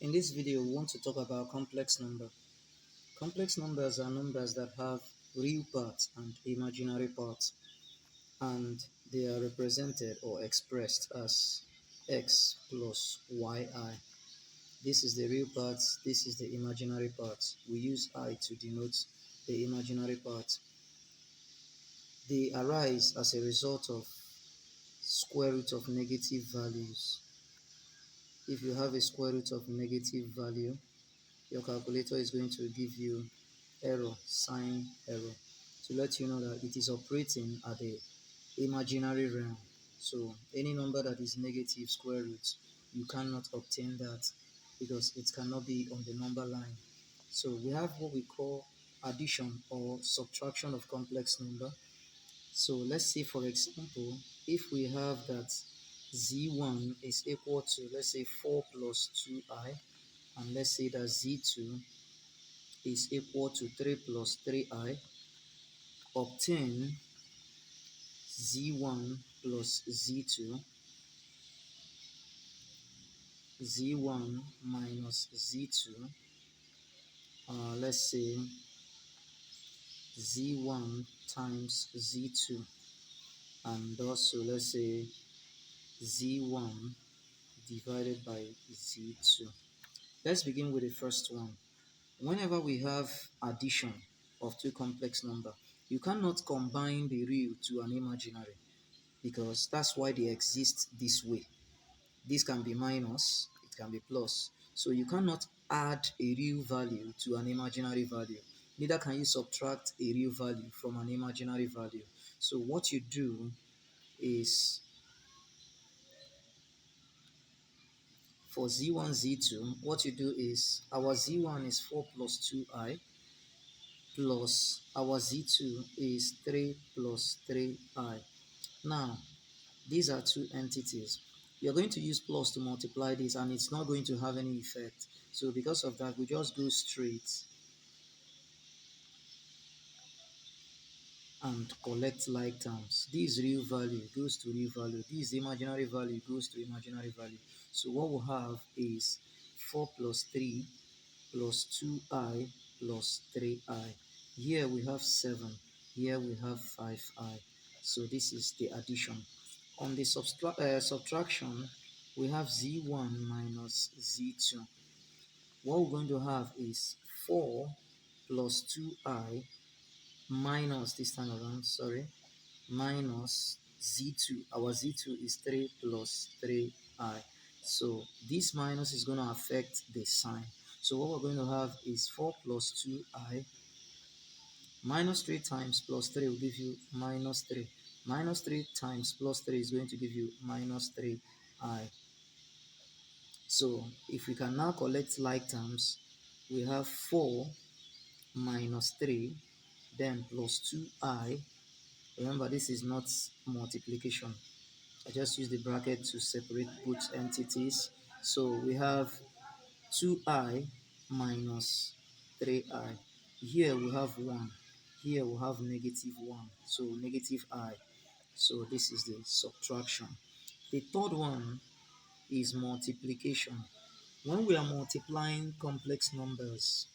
In this video, we want to talk about complex number. Complex numbers are numbers that have real parts and imaginary parts, and they are represented or expressed as x plus yi. This is the real parts, this is the imaginary parts. We use I to denote the imaginary parts. They arise as a result of square root of negative values. If you have a square root of negative value, your calculator is going to give you error, sign error, to let you know that it is operating at the imaginary realm. So any number that is negative square root, you cannot obtain that because it cannot be on the number line. So we have what we call addition or subtraction of complex number. So let's say, for example, if we have that z1 is equal to, let's say, 4 plus 2i, and let's say that z2 is equal to 3 plus 3i, obtain z1 plus z2, z1 minus z2, let's say z1 times z2, and also let's say z1 divided by z2. Let's begin with the first one. Whenever we have addition of two complex numbers, you cannot combine the real to an imaginary, because that's why they exist this way. This can be minus, it can be plus. So you cannot add a real value to an imaginary value. Neither can you subtract a real value from an imaginary value. So what you do is, for z1, z2, what you do is, our z1 is 4 plus 2i, plus our z2 is 3 plus 3i. Now, these are two entities. You're going to use plus to multiply this, and it's not going to have any effect. So because of that, we just go straight and collect like terms. This real value goes to real value. This imaginary value goes to imaginary value. So what we'll have is 4 plus 3 plus 2i plus 3i. Here we have 7. Here we have 5i. So this is the addition. On the subtraction, we have z1 minus z2. What we're going to have is 4 plus 2i minus, this time around, sorry, minus z2. Our z2 is 3 plus 3i. So this minus is going to affect the sign. So what we're going to have is 4 plus 2i minus 3 times plus 3 will give you minus 3. Minus 3 times plus 3 is going to give you minus 3i. So if we can now collect like terms, we have 4 minus 3, then plus 2i. Remember, this is not multiplication. I just use the bracket to separate both entities. So we have 2i minus 3i. Here we have 1. Here we have negative 1. So negative I. So this is the subtraction. The third one is multiplication. When we are multiplying complex numbers,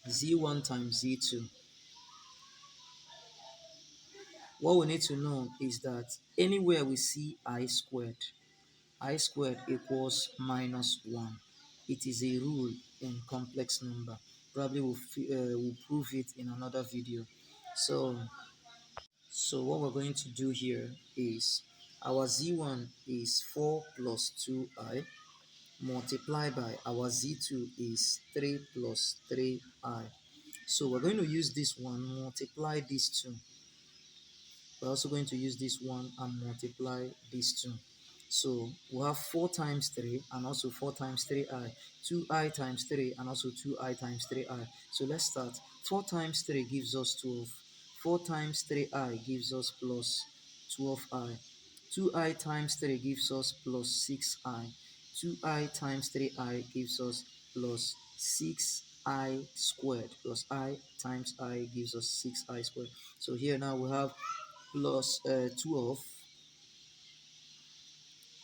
z1 times z2, what we need to know is that anywhere we see I squared equals minus 1. It is a rule in complex number. Probably we'll prove it in another video. So what we're going to do here is, our z1 is 4 plus 2i, multiplied by our z2 is 3 plus 3i. So we're going to use this one, multiply these two. We're also going to use this one and multiply these two. So we'll have 4 times 3 and also 4 times 3i. 2i times 3 and also 2i times 3i. So let's start. 4 times 3 gives us 12. 4 times 3i gives us plus 12i. 2i times 3 gives us plus 6i. 2i times 3i gives us plus 6i squared. Plus I times I gives us 6i squared. So here now we have plus 12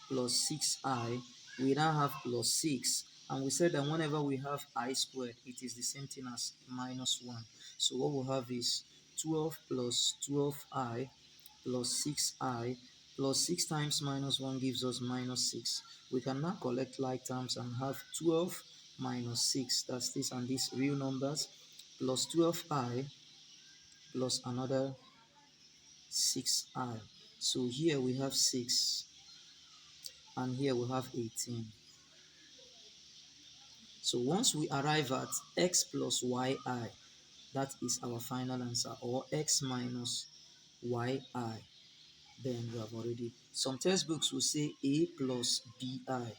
plus 6i. We now have plus 6 And we said that whenever we have I squared, it is the same thing as minus 1. So what we'll have is 12 plus 12I plus 6I plus 6 times minus 1 gives us minus 6. We can now collect like terms and have 12 minus 6, that's this and this real numbers, plus 12I plus another 6I. So here we have 6 and here we have 18. So once we arrive at x plus yi, that is our final answer, or x minus yi, then we have already, some textbooks will say a plus bi,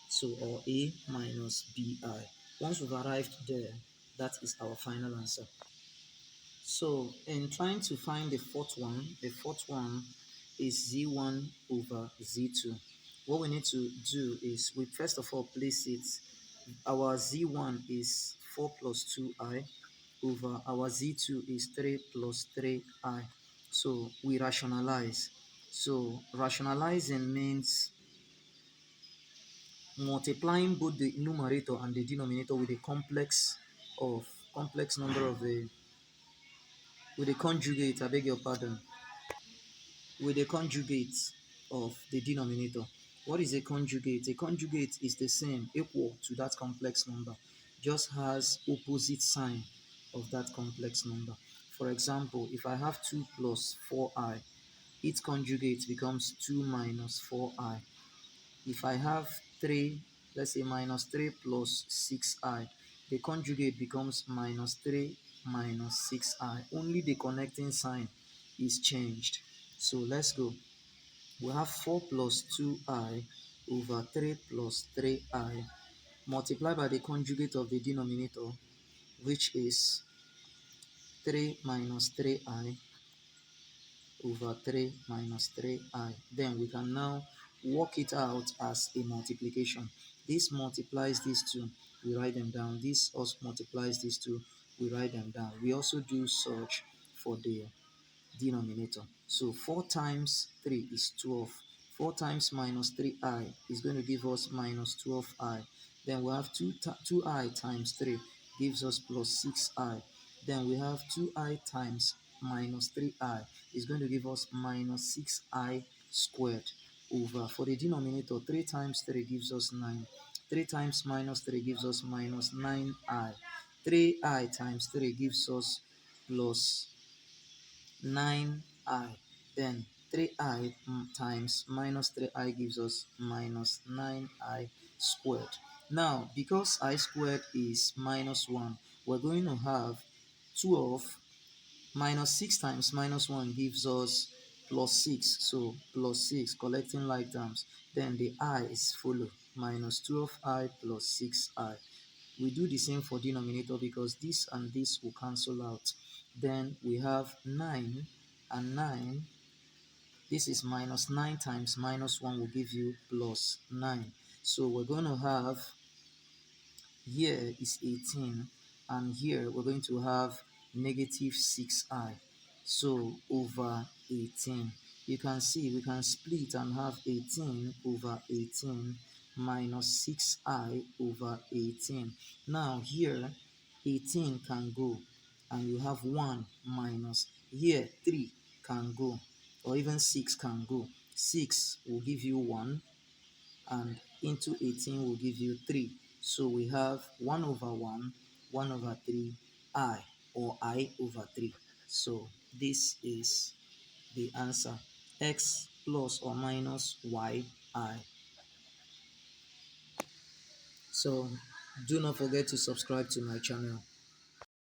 so or a minus bi. Once we've arrived there, that is our final answer. So in trying to find the fourth one is z1 over z2. What we need to do is we first of all place it. Our z1 is 4 plus 2i over our z2 is 3 plus 3i. So we rationalize. So rationalizing means multiplying both the numerator and the denominator with a complex number of the with a conjugate, I beg your pardon, with a conjugate of the denominator. What is a conjugate? A conjugate is the same, equal to that complex number, just has opposite sign of that complex number. For example, if I have 2 plus 4i, its conjugate becomes 2 minus 4i. If I have 3, let's say minus 3 plus 6i, the conjugate becomes minus 3 minus 6i. Only the connecting sign is changed. So let's go. We have 4 plus 2i over 3 plus 3i multiplied by the conjugate of the denominator, which is 3 minus 3i over 3 minus 3i. Then we can now work it out as a multiplication. This multiplies these two, we write them down. This also multiplies these two, we write them down. We also do such for the denominator. So 4 times 3 is 12. 4 times minus 3i is going to give us minus 12i. Then we have 2i times 3 gives us plus 6i. Then we have 2i times minus 3i is going to give us minus 6i squared over, for the denominator, 3 times 3 gives us 9. 3 times minus 3 gives us minus 9i. 3i times 3 gives us plus 9i. Then 3i times minus 3i gives us minus 9i squared. Now, because I squared is minus 1, we're going to have 12 minus 6 times minus 1 gives us plus 6. So plus 6, collecting like terms. Then the i's follow, minus 12i plus 6i. We do the same for denominator because this and this will cancel out. Then we have 9 and 9. This is minus 9 times minus 1 will give you plus 9. So we're going to have, here is 18, and here we're going to have negative 6i. So over 18, you can see we can split and have 18 over 18 minus 6i over 18. Now here 18 can go and you have 1 minus, here 3 can go, or even 6 can go. 6 will give you 1 and into 18 will give you 3. So we have 1 over 1, 1 over 3, I, or I over 3. So this is the answer, x plus or minus yi. So do not forget to subscribe to my channel.